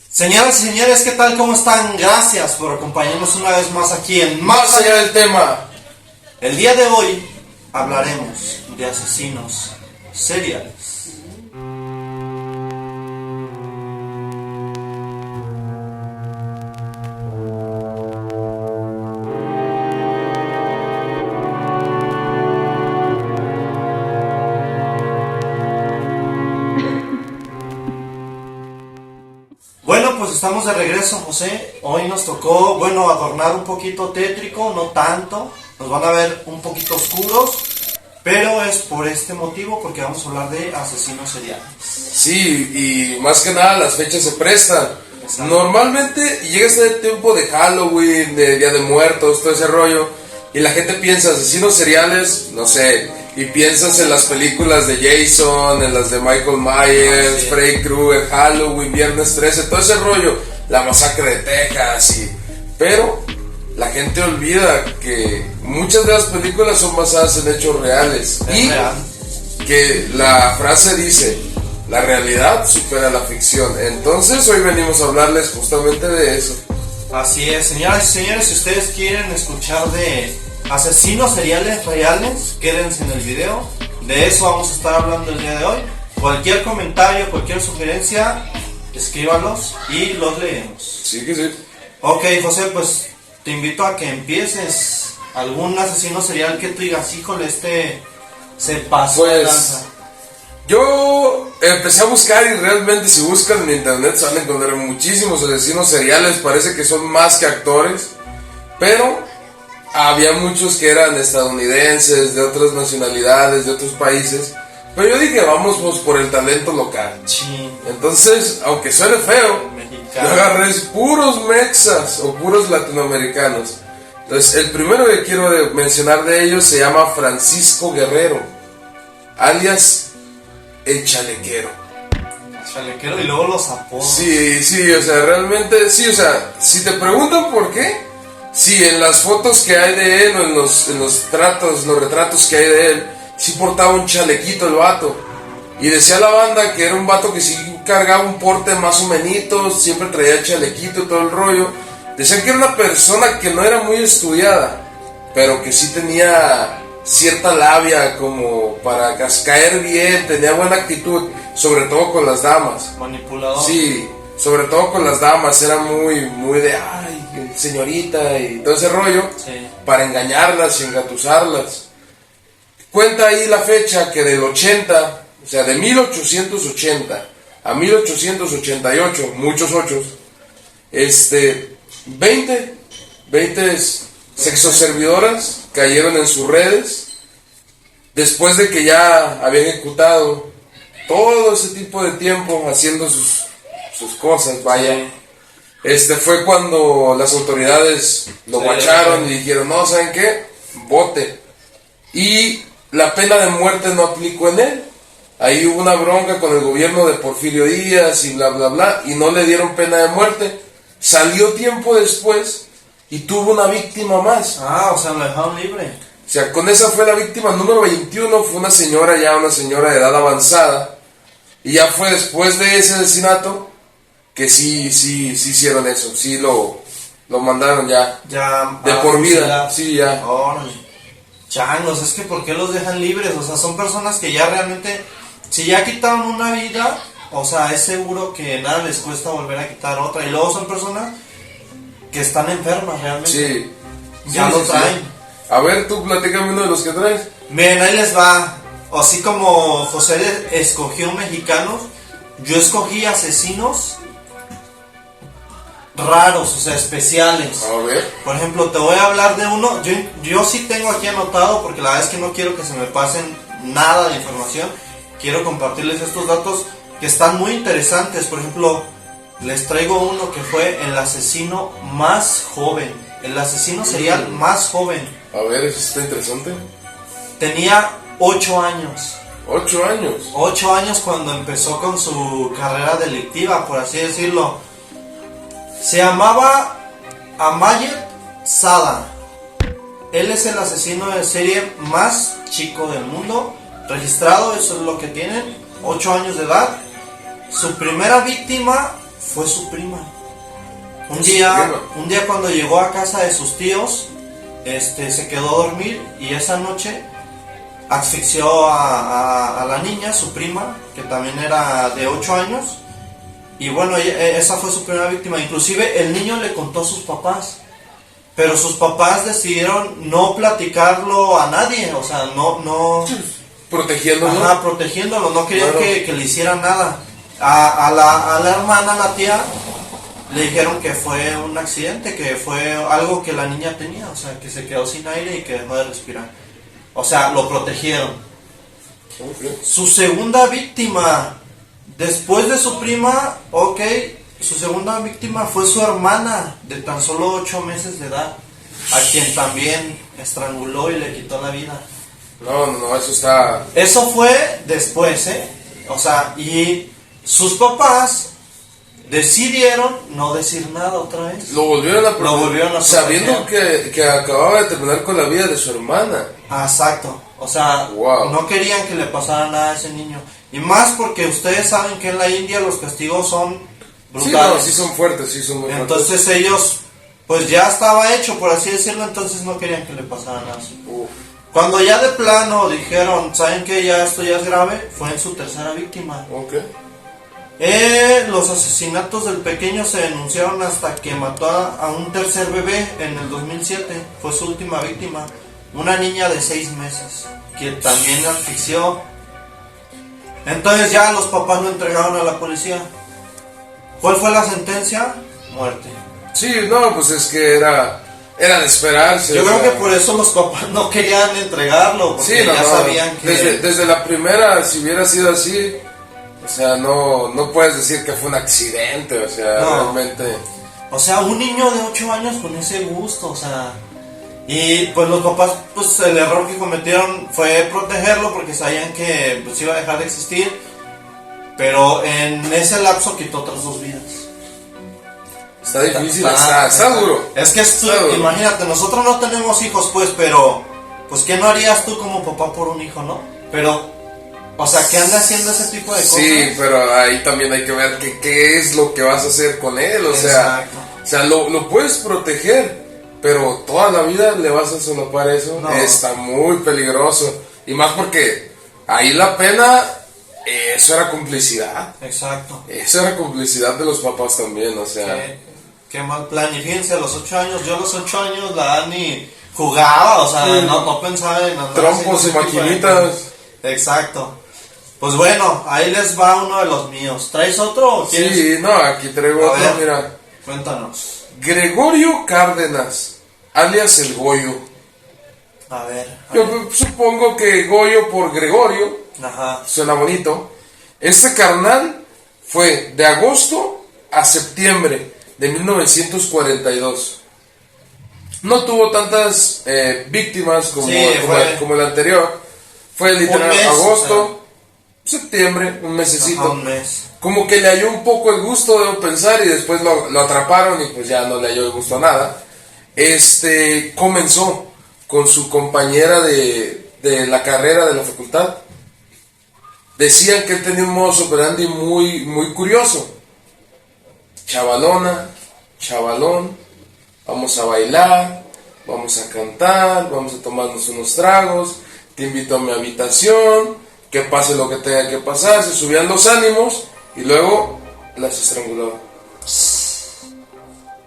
Señoras y señores, ¿qué tal? ¿Cómo están? Gracias por acompañarnos una vez más aquí en Más allá del tema. El día de hoy hablaremos de asesinos seriales. Bueno, pues estamos de regreso, José. Hoy nos tocó, adornar un poquito tétrico, no tanto. Nos van a ver un poquito oscuros, pero es por este motivo, porque vamos a hablar de asesinos seriales. Sí, y más que nada las fechas se prestan. Exacto. Normalmente llega este tiempo de Halloween, de Día de Muertos, todo ese rollo, y la gente piensa asesinos seriales, no sé, y piensas en las películas de Jason, en las de Michael Myers, sí. Freddy Krueger, Halloween, Viernes 13, todo ese rollo, la masacre de Texas, pero la gente olvida que muchas de las películas son basadas en hechos reales. Es y real. que la frase dice: la realidad supera la ficción. Entonces hoy venimos a hablarles justamente de eso. Así es, señoras y señores, si ustedes quieren escuchar de asesinos seriales reales, quédense en el video. De eso vamos a estar hablando el día de hoy. Cualquier comentario, cualquier sugerencia, escríbalos y los leemos. Sí que sí. Ok, José, pues te invito a que empieces. ¿Algún asesino serial que tú digas, híjole, este se pasó de Pues lanza? yo empecé a buscar, y realmente si buscan en internet se van a encontrar muchísimos asesinos seriales. Parece que son más que actores, pero había muchos que eran estadounidenses, de otras nacionalidades, de otros países. Pero yo dije, vamos pues por el talento local. Sí, Entonces, aunque suene feo, mexicano. yo agarré puros mexas o puros latinoamericanos. Entonces, el primero que quiero mencionar de ellos se llama Francisco Guerrero, alias el Chalequero. Chalequero y luego los apodos. Sí, o sea, realmente, sí, o sea, si te preguntan por qué, sí, en las fotos que hay de él, o en los retratos que hay de él, sí portaba un chalequito el vato. Y decía la banda que era un vato que sí cargaba un porte más o menos, siempre traía el chalequito y todo el rollo. Decían que era una persona que no era muy estudiada, pero que sí tenía cierta labia como para caer bien, tenía buena actitud, sobre todo con las damas. Manipulador. Sí, sobre todo con las damas, era muy de, ay, señorita y todo ese rollo, Sí. para engañarlas y engatusarlas. Cuenta ahí la fecha que del 80, o sea, de 1880 a 1888, muchos ochos, 20 sexoservidoras cayeron en sus redes después de que ya habían ejecutado todo ese tipo de tiempo haciendo sus cosas, vaya. Fue cuando las autoridades lo guacharon y dijeron, no, ¿saben qué? Bote. Y la pena de muerte no aplicó en él. Ahí hubo una bronca con el gobierno de Porfirio Díaz y bla bla bla, y no le dieron pena de muerte. Salió tiempo después y tuvo una víctima más. Ah, o sea, lo dejaron libre. O sea, con esa fue la víctima número 21, fue una señora de edad avanzada. Y ya fue después de ese asesinato que sí hicieron eso, sí lo mandaron ya de por vida, sí, ya. Órale. Changos, es que ¿por qué los dejan libres? O sea, son personas que ya realmente, si ya quitaron una vida, o sea, es seguro que nada les cuesta volver a quitar otra. Y luego son personas que están enfermas realmente. Sí. Ya lo traen. Sí. A ver, tú platícame uno de los que traes. Miren, ahí les va. Así como José escogió mexicanos, yo escogí asesinos raros, o sea, especiales. A ver. Por ejemplo, te voy a hablar de uno. Yo sí tengo aquí anotado, porque la verdad es que no quiero que se me pasen nada de información. Quiero compartirles estos datos que están muy interesantes. Por ejemplo, les traigo uno que fue el asesino más joven. El asesino serial más joven. A ver, eso está interesante. Tenía 8 años. 8 años. 8 años cuando empezó con su carrera delictiva, por así decirlo. Se llamaba Amayet Sada. Él es el asesino de serie más chico del mundo, registrado, eso es lo que tienen, 8 años de edad. Su primera víctima fue su prima. Un día cuando llegó a casa de sus tíos, se quedó a dormir y esa noche asfixió a la niña, su prima, que también era de 8 años. Y bueno, esa fue su primera víctima. Inclusive el niño le contó a sus papás, pero sus papás decidieron no platicarlo a nadie, o sea, no protegiéndolo. Ajá, protegiéndolo, no querían Claro. que le hicieran nada. A la hermana, la tía, le dijeron que fue un accidente, que fue algo que la niña tenía, o sea, que se quedó sin aire y que dejó de respirar. O sea, lo protegieron. Okay. Su segunda víctima, después de su prima, su segunda víctima fue su hermana, de tan solo 8 meses de edad, a quien también estranguló y le quitó la vida. No, eso está... Eso fue después, o sea, y sus papás decidieron no decir nada otra vez. Lo volvieron a proteger. sabiendo que acababa de terminar con la vida de su hermana. Exacto, o sea, Wow. no querían que le pasara nada a ese niño. Y más porque ustedes saben que en la India los castigos son brutales. Sí son fuertes, sí son muy fuertes. Entonces ellos, pues ya estaba hecho, por así decirlo, entonces no querían que le pasara nada. Uf. Cuando ya de plano dijeron, ¿saben qué? Ya esto ya es grave, fue en su tercera víctima. Ok. Los asesinatos del pequeño se denunciaron hasta que mató a un tercer bebé en el 2007. Fue su última víctima, una niña de 6 meses, que también asfixió. Entonces ya los papás lo entregaron a la policía. ¿Cuál fue la sentencia? Muerte. Sí, no, pues es que era de esperarse. Yo o creo sea, que por eso los papás no querían entregarlo, porque sí, ya sabían que... Desde la primera, si hubiera sido así, o sea, no puedes decir que fue un accidente, o sea, No. realmente... O sea, un niño de 8 años con ese gusto, o sea... Y pues los papás, pues el error que cometieron fue protegerlo porque sabían que pues iba a dejar de existir. Pero en ese lapso quitó otras 2 vidas. Está difícil, está duro. Es que Está duro. imagínate, nosotros no tenemos hijos pues, pero... Pues ¿qué no harías tú como papá por un hijo, no? Pero... O sea, ¿qué anda haciendo ese tipo de cosas? Sí, pero ahí también hay que ver qué es lo que vas a hacer con él, Exacto. o sea, lo puedes proteger, pero toda la vida le vas a solapar eso, No. Está muy peligroso, y más porque ahí la pena, eso era complicidad, Exacto. eso era complicidad de los papás también, o sea, Qué mal plan. Y fíjense, a los 8 años, yo a los 8 años la Dani jugaba, o sea, no pensaba en andar trompos y haciendo ese tipo de maquinitas. cosas. Exacto. Pues bueno, ahí les va uno de los míos. ¿Traes otro o quieres? Sí, no, aquí traigo A otro, ver. mira, Cuéntanos. Gregorio Cárdenas, alias el Goyo. A ver. Yo supongo que Goyo por Gregorio, Ajá. suena bonito. Este carnal fue de agosto a septiembre de 1942. No tuvo tantas víctimas como, Sí, como el anterior. Fue literal Un mes, agosto, septiembre, un mesecito. Ajá, un mes. Como que le halló un poco el gusto de pensar y después lo atraparon y pues ya no le halló el gusto a nada. Comenzó con su compañera de la carrera de la facultad. Decían que él tenía un modus operandi muy, muy curioso. Chavalona, chavalón, vamos a bailar, vamos a cantar, vamos a tomarnos unos tragos, te invito a mi habitación, que pase lo que tenga que pasar, se subían los ánimos y luego las estrangulaba.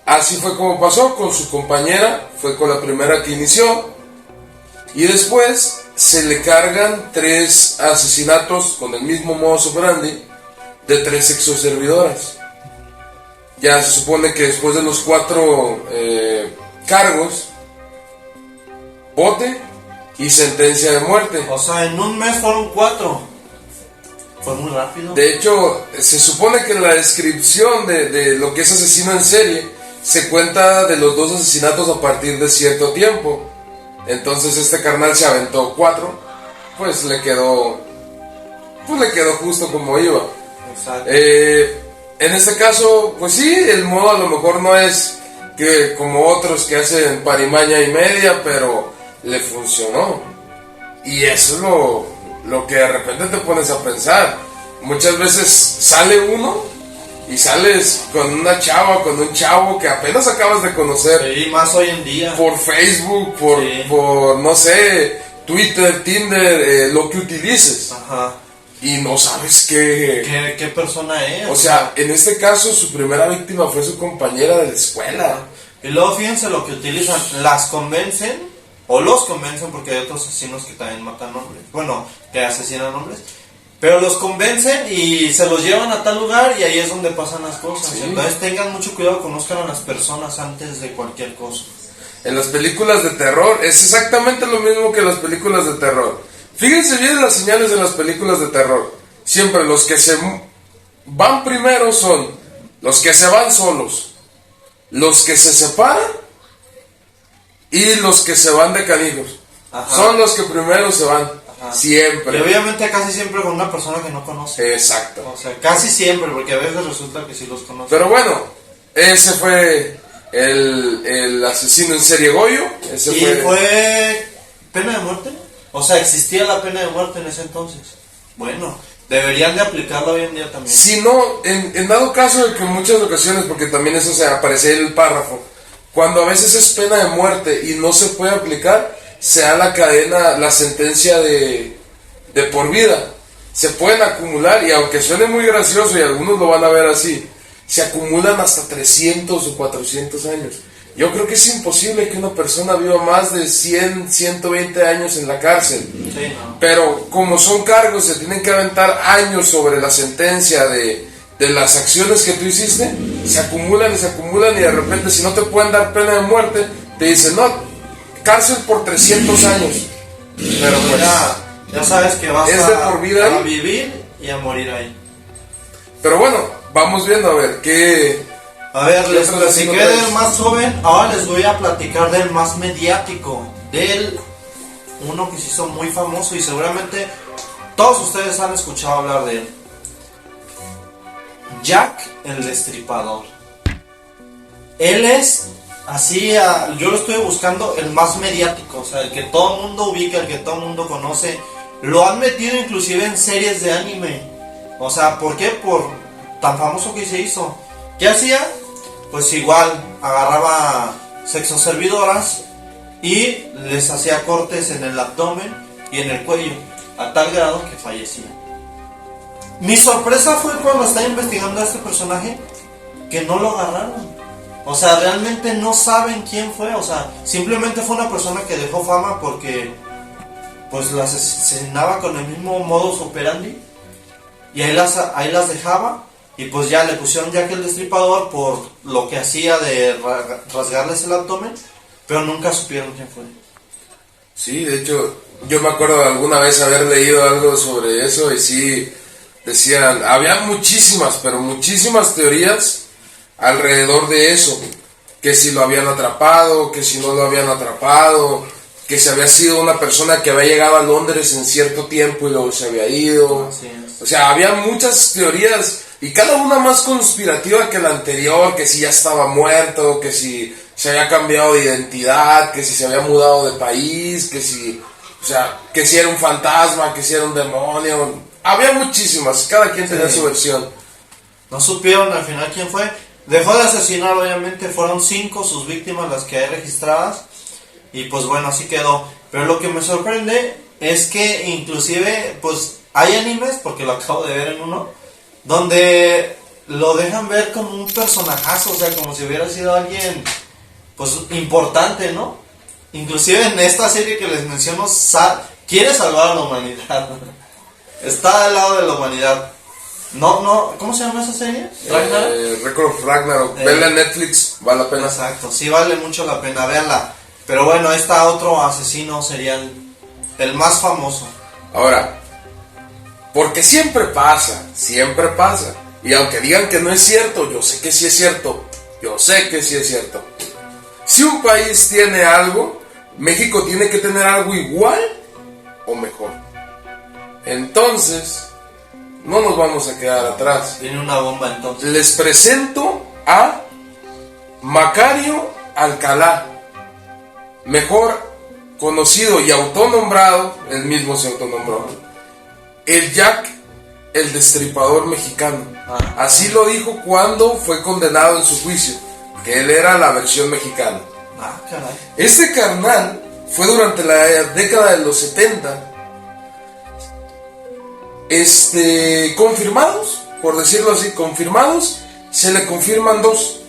Así fue como pasó con su compañera, fue con la primera que inició, y después se le cargan 3 asesinatos con el mismo modus operandi de 3 sexoservidoras. Ya se supone que después de los 4 cargos, bote y sentencia de muerte. O sea, en un mes fueron 4. Fue muy rápido. De hecho, se supone que en la descripción de lo que es asesino en serie, se cuenta de los 2 asesinatos a partir de cierto tiempo. Entonces este carnal se aventó 4, pues le quedó justo como iba. Exacto. En este caso, pues sí, el modo a lo mejor no es que como otros que hacen parimaña y media, pero le funcionó. Y eso es lo que de repente te pones a pensar. Muchas veces sale uno y sales con una chava, con un chavo que apenas acabas de conocer. Sí, más hoy en día. Por Facebook, Sí. por no sé, Twitter, Tinder, lo que utilices. Ajá. Y no sabes qué. ¿Qué persona es? O sea, en este caso su primera víctima fue su compañera de la escuela. Y luego fíjense lo que utilizan, las convencen, o los convencen, porque hay otros asesinos que también matan hombres, bueno, que asesinan hombres, pero los convencen y se los llevan a tal lugar y ahí es donde pasan las cosas. Sí. Entonces tengan mucho cuidado, conozcan a las personas antes de cualquier cosa. En las películas de terror es exactamente lo mismo que las películas de terror. Fíjense bien las señales de las películas de terror. Siempre los que se van primero son los que se van solos, los que se separan y los que se van de canijos. Ajá. Son los que primero se van. Ajá. Siempre. Y obviamente casi siempre con una persona que no conoce. Exacto. O sea, casi siempre, porque a veces resulta que sí los conoce. Pero bueno, ese fue el asesino en serie Goyo. Ese ¿Y fue pena de muerte? O sea, ¿existía la pena de muerte en ese entonces? Bueno, deberían de aplicarla hoy en día también. Si no, en dado caso de que en muchas ocasiones, porque también eso se aparece en el párrafo, cuando a veces es pena de muerte y no se puede aplicar, se da la cadena, la sentencia de por vida. Se pueden acumular, y aunque suene muy gracioso y algunos lo van a ver así, se acumulan hasta 300 o 400 años. Yo creo que es imposible que una persona viva más de 100, 120 años en la cárcel. Sí, no. Pero como son cargos, se tienen que aventar años sobre la sentencia de las acciones que tú hiciste, se acumulan y de repente, si no te pueden dar pena de muerte, te dicen, no, cárcel por 300 años. Pero pues, ya sabes que vas es de por vida a ahí. vivir y a morir ahí. Pero bueno, vamos viendo a ver qué... A ver, ¿Qué les otro platiqué asesino traes? del más joven, ahora les voy a platicar del más mediático, del uno que se hizo muy famoso y seguramente todos ustedes han escuchado hablar de él. Jack el Destripador. Él es así, yo lo estoy buscando el más mediático, o sea, el que todo el mundo ubica, el que todo el mundo conoce. Lo han metido inclusive en series de anime. O sea, ¿por qué? Por tan famoso que se hizo. ¿Qué hacía? Pues igual, agarraba sexoservidoras y les hacía cortes en el abdomen y en el cuello, a tal grado que fallecía. Mi sorpresa fue cuando estaba investigando a este personaje, que no lo agarraron. O sea, realmente no saben quién fue. O sea, simplemente fue una persona que dejó fama porque pues las asesinaba con el mismo modus operandi. Y ahí las dejaba. Y pues ya le pusieron Jack el Destripador por lo que hacía de rasgarles el abdomen. Pero nunca supieron quién fue. Sí, de hecho, yo me acuerdo de alguna vez haber leído algo sobre eso y sí, decían, había muchísimas, pero muchísimas teorías alrededor de eso, que si lo habían atrapado, que si no lo habían atrapado, que si había sido una persona que había llegado a Londres en cierto tiempo y luego se había ido. Así es. O sea, había muchas teorías y cada una más conspirativa que la anterior, que si ya estaba muerto, que si se había cambiado de identidad, que si se había mudado de país, que si, o sea, que si era un fantasma, que si era un demonio. Había muchísimas, cada quien tenía su versión. No supieron al final quién fue. Dejó de asesinar, obviamente, fueron 5 sus víctimas las que hay registradas. Y pues bueno, así quedó. Pero lo que me sorprende es que inclusive, pues hay animes, porque lo acabo de ver en uno, donde lo dejan ver como un personajazo, o sea, como si hubiera sido alguien, pues, importante, ¿no? Inclusive en esta serie que les menciono, quiere salvar a la humanidad. Está al lado de la humanidad. No, ¿cómo se llama esa serie? Record of Ragnarok. Verla en Netflix, vale la pena. Exacto, sí vale mucho la pena, véanla. Pero bueno, ahí está otro asesino serial, el más famoso. Ahora, porque siempre pasa. Y aunque digan que no es cierto, yo sé que sí es cierto. Si un país tiene algo, México tiene que tener algo igual o mejor. Entonces, no nos vamos a quedar atrás. Tiene una bomba entonces. Les presento a Macario Alcalá, mejor conocido y autonombrado, él mismo se autonombró, el Jack el destripador mexicano. Ah. Así lo dijo cuando fue condenado en su juicio, que él era la versión mexicana. Ah, caray. Este carnal fue durante la década de los 70, confirmados, por decirlo así, confirmados, se le confirman dos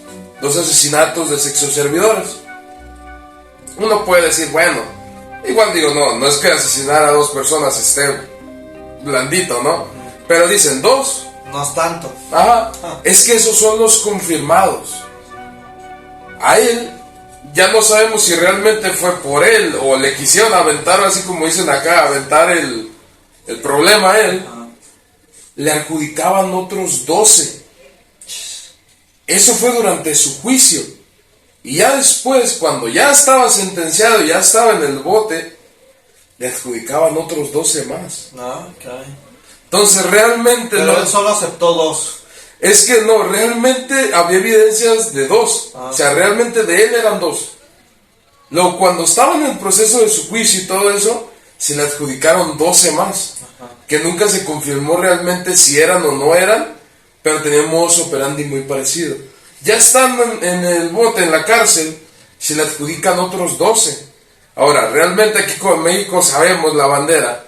asesinatos de sexoservidoras. Uno puede decir, bueno, igual digo, no es que asesinar a dos personas esté blandito, ¿no? Pero dicen dos. No es tanto. Ajá, es que esos son los confirmados. A él, ya no sabemos si realmente fue por él o le quisieron aventar, así como dicen acá, aventar el problema a él. Le adjudicaban otros 12. Eso fue durante su juicio. Y ya después, cuando ya estaba sentenciado, ya estaba en el bote, le adjudicaban otros 12 más. No, caray. Entonces realmente Pero él solo aceptó 2. Es que no, realmente había evidencias de 2. O sea, realmente de él eran 2. Luego, cuando estaba en el proceso de su juicio y todo eso, se le adjudicaron 12 más. Que nunca se confirmó realmente si eran o no eran, pero tenían modus operandi muy parecido. Ya estando en el bote, en la cárcel, se le adjudican otros 12. Ahora, realmente aquí como en México sabemos la bandera.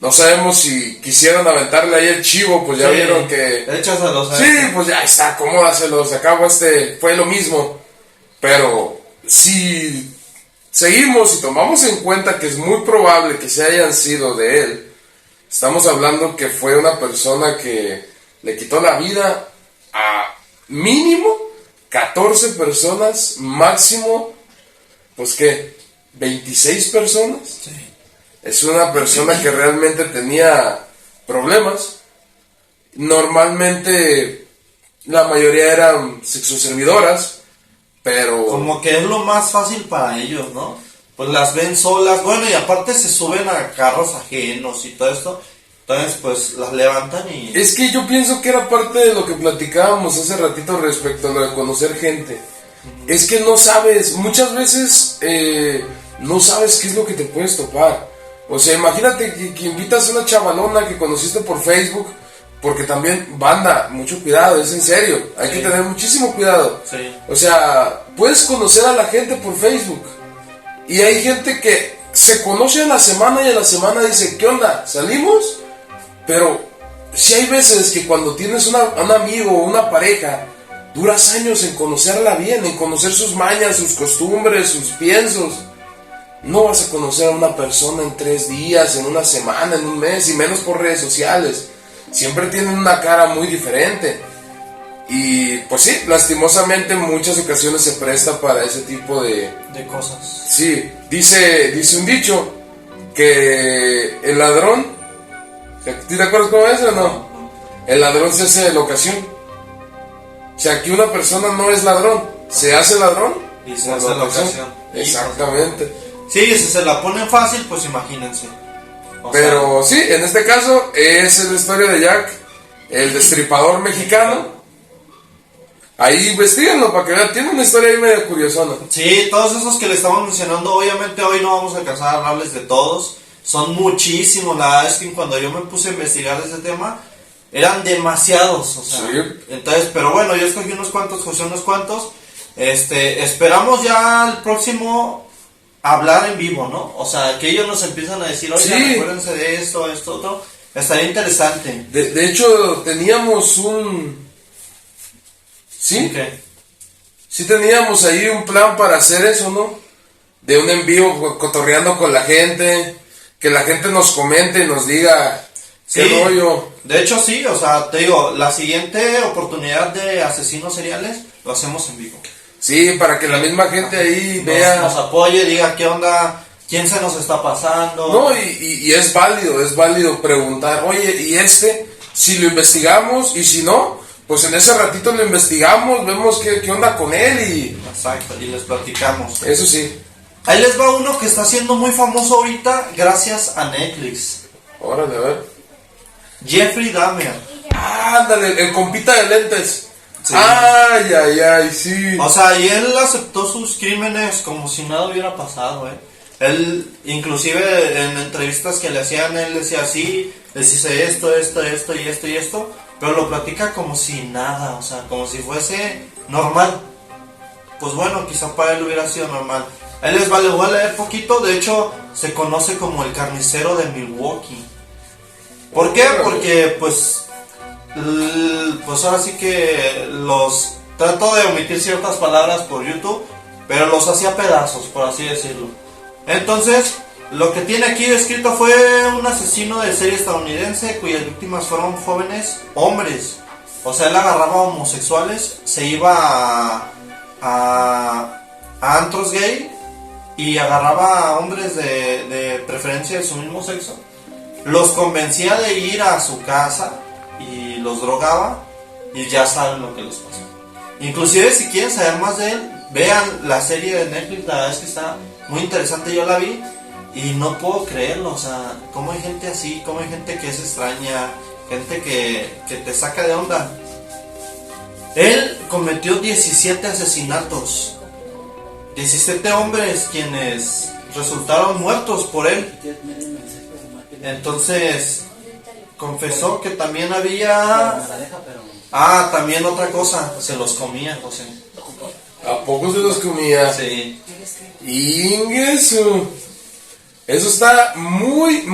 No sabemos si quisieron aventarle ahí el chivo, pues ya Sí, vieron que... échaselos. Sí, pues ya está, acomódaselos, acabo fue lo mismo. Pero si seguimos y tomamos en cuenta que es muy probable que se hayan sido de él, estamos hablando que fue una persona que le quitó la vida a mínimo 14 personas, máximo, pues ¿qué? 26 personas. Sí. Es una persona que realmente tenía problemas. Normalmente la mayoría eran sexoservidoras, pero... Como que es lo más fácil para ellos, ¿no? Pues las ven solas, bueno, y aparte se suben a carros ajenos y todo esto. Entonces, pues las levantan y... Es que yo pienso que era parte de lo que platicábamos hace ratito respecto a lo de conocer gente. Es que no sabes, muchas veces no sabes qué es lo que te puedes topar. O sea, imagínate que invitas a una chavalona que conociste por Facebook, porque también, banda, mucho cuidado, es en serio, hay que tener muchísimo cuidado. Sí. O sea, puedes conocer a la gente por Facebook, y hay gente que se conoce a la semana y a la semana dice, ¿qué onda? ¿Salimos? Pero si hay veces que cuando tienes un amigo o una pareja, duras años en conocerla bien, en conocer sus mañas, sus costumbres, sus piensos. No vas a conocer a una persona en 3 días, en una semana, en un mes, y menos por redes sociales. Siempre tienen una cara muy diferente. Y pues sí, lastimosamente en muchas ocasiones se presta para ese tipo de cosas. Sí, dice un dicho que el ladrón, ¿te acuerdas cómo es o no? El ladrón se hace de la ocasión. O sea, que una persona no es ladrón, se hace ladrón y se hace la ocasión. Exactamente. Sí, si se la ponen fácil, pues imagínense. Pero sí, en este caso es la historia de Jack, el destripador mexicano. Ahí investiguenlo para que vean, tiene una historia ahí medio curiosona. Sí, todos esos que le estamos mencionando, obviamente hoy no vamos a alcanzar a hablarles de todos. Son muchísimos, la verdad es que cuando yo me puse a investigar ese tema, eran demasiados, o sea. Sí. Entonces, pero bueno, yo escogí unos cuantos, José unos cuantos. Esperamos ya el próximo hablar en vivo, ¿no? O sea, que ellos nos empiezan a decir, oye, sí, acuérdense de esto, otro. Estaría interesante. De hecho, teníamos un... ¿Sí? Okay. Sí teníamos ahí un plan para hacer eso, ¿no? De un envío cotorreando con la gente, que la gente nos comente y nos diga qué rollo. De hecho sí, o sea, te digo, la siguiente oportunidad de asesinos seriales lo hacemos en vivo. Sí, para que la misma gente ahí vea... Nos apoye, diga qué onda, quién se nos está pasando. No, y es válido preguntar, oye, ¿y si lo investigamos? Y si no, pues en ese ratito lo investigamos, vemos qué onda con él y... Exacto, y les platicamos. Eso sí. Ahí les va uno que está siendo muy famoso ahorita gracias a Netflix. Órale, a ver. Jeffrey Dahmer. Ándale, el compita de lentes. Sí. Ay, sí. O sea, y él aceptó sus crímenes como si nada hubiera pasado, Él, inclusive en entrevistas que le hacían, él decía así, les dice esto y esto, pero lo platica como si nada, o sea, como si fuese normal. Pues bueno, quizá para él hubiera sido normal. A él les vale, voy a leer poquito, de hecho se conoce como el carnicero de Milwaukee. ¿Por qué? Porque pues ahora sí que trato de omitir ciertas palabras por YouTube, pero los hacía pedazos, por así decirlo. Entonces, lo que tiene aquí descrito fue un asesino de serie estadounidense cuyas víctimas fueron jóvenes hombres. O sea, él agarraba homosexuales, se iba a antros gay y agarraba a hombres de preferencia de su mismo sexo, los convencía de ir a su casa y los drogaba, y ya saben lo que les pasó. Inclusive si quieren saber más de él, vean la serie de Netflix, la verdad es que está muy interesante, yo la vi y no puedo creerlo, o sea, cómo hay gente así, cómo hay gente que es extraña, gente que te saca de onda. Él cometió 17 asesinatos, 17 hombres quienes resultaron muertos por él. Entonces confesó que también había... también otra cosa, se los comía, José. ¿A poco se los comía? Sí. Ingreso. Eso está muy...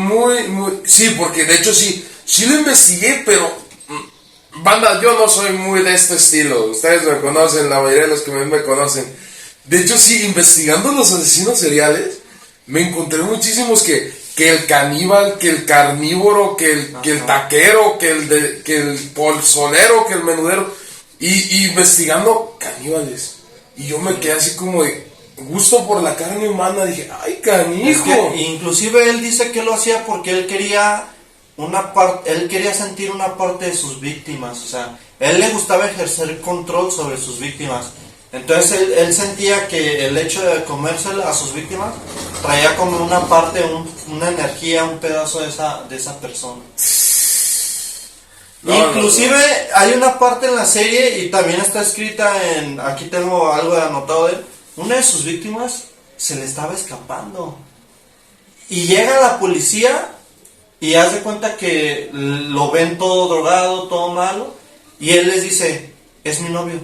Sí, porque de hecho sí lo investigué, pero... Banda, yo no soy muy de este estilo. Ustedes me conocen, la mayoría de los que me conocen. De hecho sí, investigando los asesinos seriales, me encontré muchísimos que el caníbal, que el carnívoro, que el taquero, que el pozolero, que el menudero, y investigando caníbales. Y yo me quedé así como de gusto por la carne humana, dije, ay, canijo. Es que, inclusive él dice que lo hacía porque él quería sentir una parte de sus víctimas, o sea, él le gustaba ejercer control sobre sus víctimas. Entonces él sentía que el hecho de comerse a sus víctimas traía como una parte, una energía, un pedazo de esa persona. Inclusive hay una parte en la serie, y también está escrita aquí tengo algo anotado de él, una de sus víctimas se le estaba escapando. Y llega la policía y haz de cuenta que lo ven todo drogado, todo malo, y él les dice, es mi novio.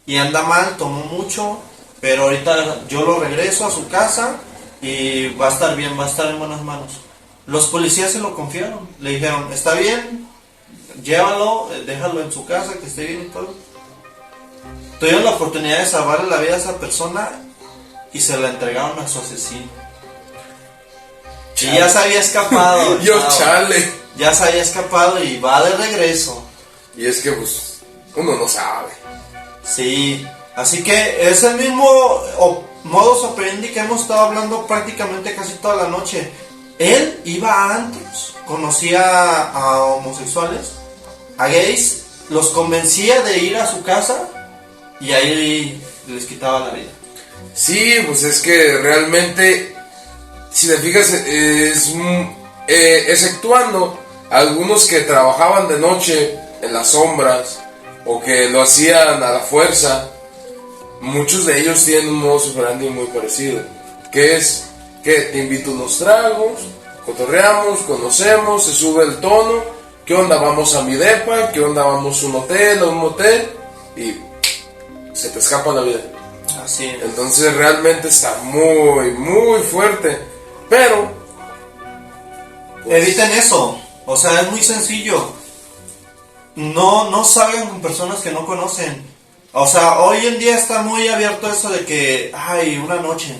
Y anda mal, tomó mucho, pero ahorita yo lo regreso a su casa y va a estar bien, va a estar en buenas manos. Los policías se lo confiaron, le dijeron, está bien, llévalo, déjalo en su casa, que esté bien y todo. Tuvieron la oportunidad de salvarle la vida a esa persona y se la entregaron a su asesino. Chale. Y ya se había escapado. Chale. Ya se había escapado y va de regreso. Y es que pues uno no sabe. Sí, así que es el mismo modus operandi que hemos estado hablando prácticamente casi toda la noche. Él iba a antros, conocía a homosexuales, a gays, los convencía de ir a su casa y ahí les quitaba la vida. Sí, pues es que realmente, si te fijas, exceptuando algunos que trabajaban de noche en las sombras, o que lo hacían a la fuerza, muchos de ellos tienen un modo operandi muy parecido, que es que te invito unos tragos, cotorreamos, conocemos, se sube el tono, ¿qué onda? Vamos a mi depa, ¿qué onda? Vamos a un hotel, a un motel, y se te escapa la vida. Así es. Entonces realmente está muy fuerte, pero pues, eviten eso, o sea, es muy sencillo. No salgan con personas que no conocen. O sea, hoy en día está muy abierto eso de que, una noche.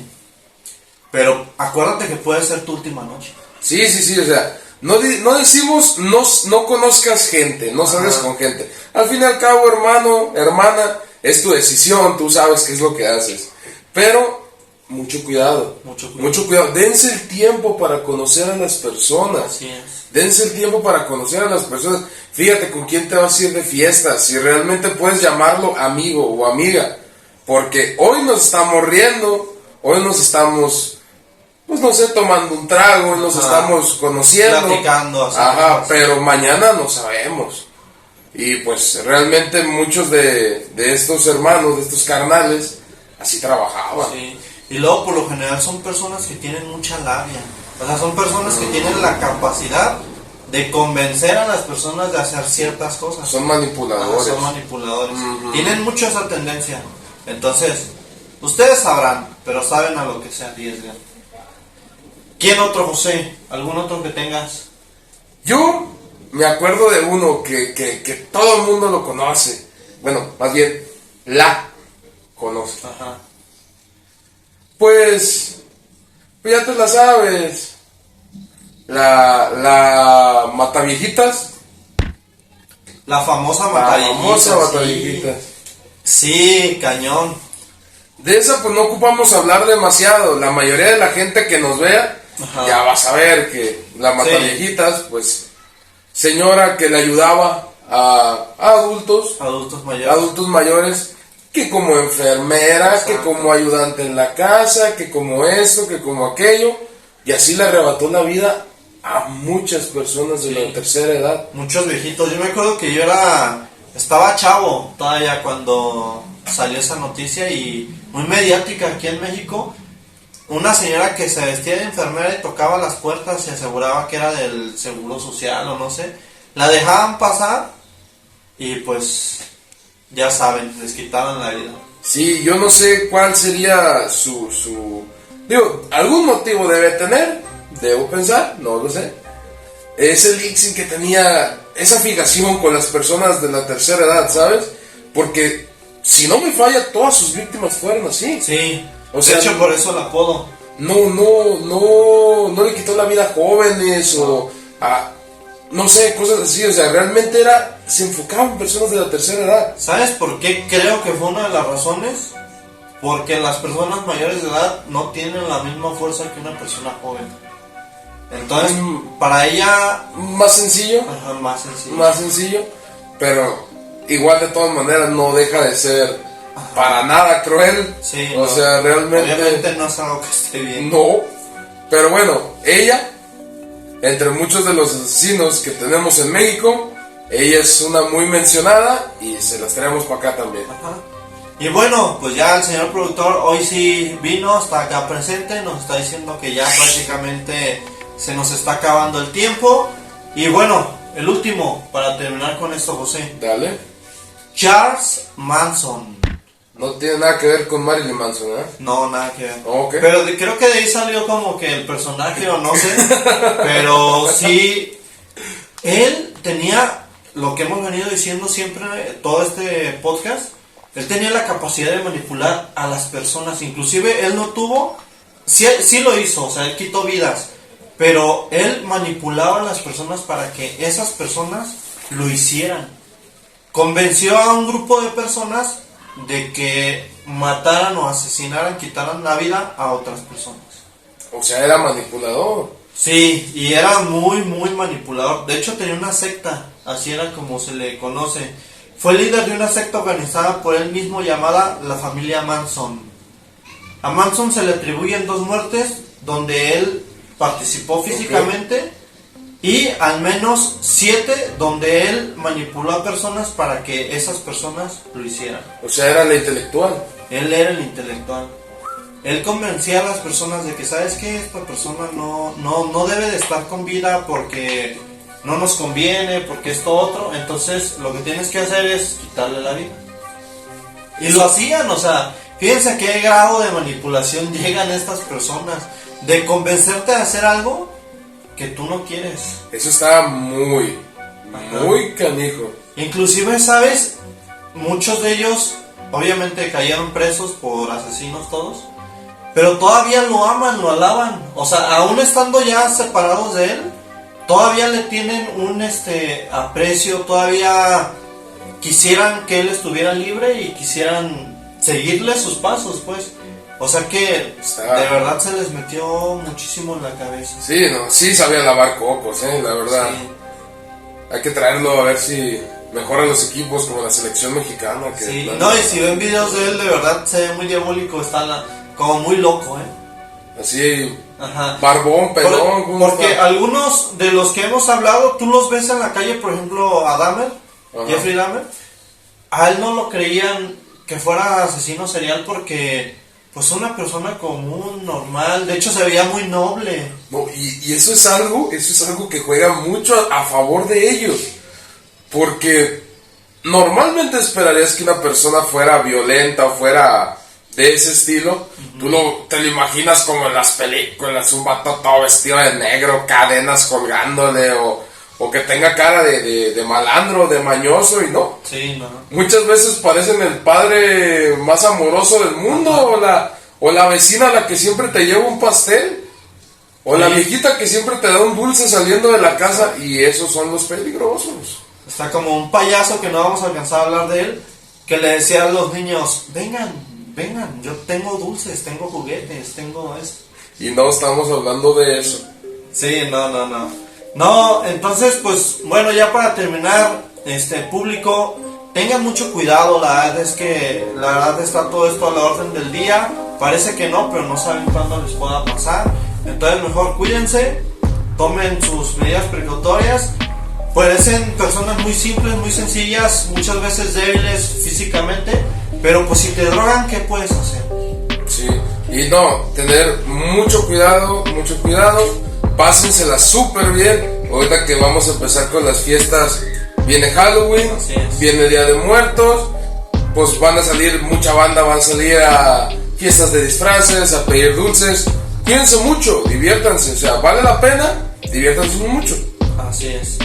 Pero acuérdate que puede ser tu última noche. Sí, o sea, no decimos no conozcas gente, no salgas con gente. Al fin y al cabo, hermano, hermana, es tu decisión, tú sabes qué es lo que haces. Pero mucho cuidado. Dense el tiempo para conocer a las personas. Así es. Dense el tiempo para conocer a las personas. Fíjate con quién te vas a ir de fiesta, si realmente puedes llamarlo amigo o amiga. Porque hoy nos estamos riendo, hoy nos estamos, pues no sé, tomando un trago, nos estamos conociendo. Platicando. Pero mañana no sabemos. Y pues realmente muchos de estos hermanos, de estos carnales, así trabajaban. Sí. Y luego por lo general son personas que tienen mucha labia. O sea, son personas que tienen la capacidad de convencer a las personas de hacer ciertas cosas. Son manipuladores. Son manipuladores. Tienen mucho esa tendencia. Entonces, ustedes sabrán, pero saben a lo que se arriesgan. ¿Quién otro, José? ¿Algún otro que tengas? Yo me acuerdo de uno que todo el mundo lo conoce. Bueno, más bien, la conoce. Ajá. Pues ya te la sabes. La Mataviejitas. La famosa La Mataviejitas. famosa Mataviejitas. Sí, cañón. De esa pues no ocupamos hablar demasiado. La mayoría de la gente que nos vea ya va a saber que la Mataviejitas, pues señora que le ayudaba a adultos mayores, que como enfermera, exacto, que como ayudante en la casa, que como esto, que como aquello, y así le arrebató la vida a muchas personas de la tercera edad. Muchos viejitos. Yo me acuerdo que yo estaba chavo todavía cuando salió esa noticia y muy mediática aquí en México. Una señora que se vestía de enfermera y tocaba las puertas y aseguraba que era del seguro social o no sé, la dejaban pasar y pues ya saben, les quitaban la vida. Sí, yo no sé cuál sería digo, algún motivo debe tener, debo pensar, no lo sé. Ese Lixin que tenía esa fijación con las personas de la tercera edad, ¿sabes? Porque si no me falla, todas sus víctimas fueron así. Sí, o sea, de hecho por eso el apodo. No le quitó la vida a jóvenes o a, no sé, cosas así. O sea, realmente se enfocaba en personas de la tercera edad. ¿Sabes por qué creo que fue una de las razones? Porque las personas mayores de edad no tienen la misma fuerza que una persona joven. Entonces, para ella... Más sencillo. Ajá, más sencillo. Pero igual de todas maneras no deja de ser para nada cruel. Sí, o sea, realmente... Obviamente no es algo que esté bien. No. Pero bueno, ella, entre muchos de los asesinos que tenemos en México, ella es una muy mencionada y se las traemos para acá también. Ajá. Y bueno, pues ya el señor productor hoy sí vino hasta acá presente, nos está diciendo que ya prácticamente se nos está acabando el tiempo. Y bueno, el último, para terminar con esto, José. Dale. Charles Manson. No tiene nada que ver con Marilyn Manson, ¿eh? No, nada que ver. Okay. Pero creo que de ahí salió como que el personaje o no sé. Pero sí, él tenía lo que hemos venido diciendo siempre, todo este podcast. Él tenía la capacidad de manipular a las personas. Inclusive él no tuvo, sí lo hizo, o sea, él quitó vidas. Pero él manipulaba a las personas para que esas personas lo hicieran. Convenció a un grupo de personas de que mataran o asesinaran, quitaran la vida a otras personas. O sea, era manipulador. Sí, y era muy manipulador. De hecho tenía una secta, así era como se le conoce. Fue líder de una secta organizada por él mismo llamada la familia Manson. A Manson se le atribuyen 2 muertes donde él participó físicamente, y al menos 7 donde él manipuló a personas para que esas personas lo hicieran. O sea, era el intelectual. Él era el intelectual. Él convencía a las personas de que, ¿sabes qué? Esta persona no debe de estar con vida porque no nos conviene, porque esto otro. Entonces lo que tienes que hacer es quitarle la vida. Y lo hacían, o sea, fíjense a qué grado de manipulación llegan estas personas. De convencerte de hacer algo que tú no quieres. Eso estaba muy canijo. Inclusive, ¿sabes? Muchos de ellos obviamente cayeron presos por asesinos todos, pero todavía lo aman, lo alaban. O sea, aún estando ya separados de él, todavía le tienen un aprecio, todavía quisieran que él estuviera libre y quisieran seguirle sus pasos, pues. O sea que de verdad se les metió muchísimo en la cabeza. Sí, sí sabía lavar cocos, la verdad. Sí. Hay que traerlo a ver si mejora los equipos como la selección mexicana. Que sí, no, y si ven videos de él, de verdad se ve muy diabólico, está como muy loco, Así, ajá, barbón, pelón. Porque algunos de los que hemos hablado, tú los ves en la calle, por ejemplo, a Dahmer, Jeffrey Dahmer, a él no lo creían que fuera asesino serial porque pues una persona común, normal, de hecho se veía muy noble. No, y eso es algo que juega mucho a favor de ellos, porque normalmente esperarías que una persona fuera violenta o fuera de ese estilo. Tú te lo imaginas como en las películas, un vato todo vestido de negro, cadenas colgándole, o que tenga cara de malandro, de mañoso, y no. Sí, no. Muchas veces parecen el padre más amoroso del mundo, o la vecina a la que siempre te lleva un pastel, o la viejita que siempre te da un dulce saliendo de la casa, y esos son los peligrosos. Está como un payaso, que no vamos a alcanzar a hablar de él, que le decía a los niños, vengan, yo tengo dulces, tengo juguetes, tengo esto. Y no estamos hablando de eso. Sí, no, entonces, pues, bueno, ya para terminar, público, tengan mucho cuidado. La verdad está todo esto a la orden del día. Parece que no, pero no saben cuándo les pueda pasar. Entonces, mejor cuídense, tomen sus medidas precautorias. Parecen personas muy simples, muy sencillas, muchas veces débiles físicamente, pero pues si te drogan, ¿qué puedes hacer? Sí, y no, tener mucho cuidado, pásensela súper bien. Ahorita que vamos a empezar con las fiestas, viene Halloween, viene Día de Muertos, pues van a salir, mucha banda va a salir a fiestas de disfraces, a pedir dulces. Cuídense mucho, diviértanse, o sea, vale la pena, diviértanse mucho. Así es.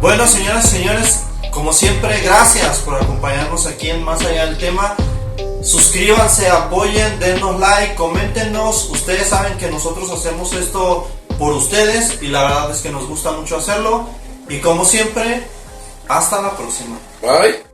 Bueno, señoras y señores, como siempre, gracias por acompañarnos aquí en Más Allá del Tema. Suscríbanse, apoyen, denos like, coméntenos. Ustedes saben que nosotros hacemos esto por ustedes y la verdad es que nos gusta mucho hacerlo. Y como siempre, hasta la próxima. Bye.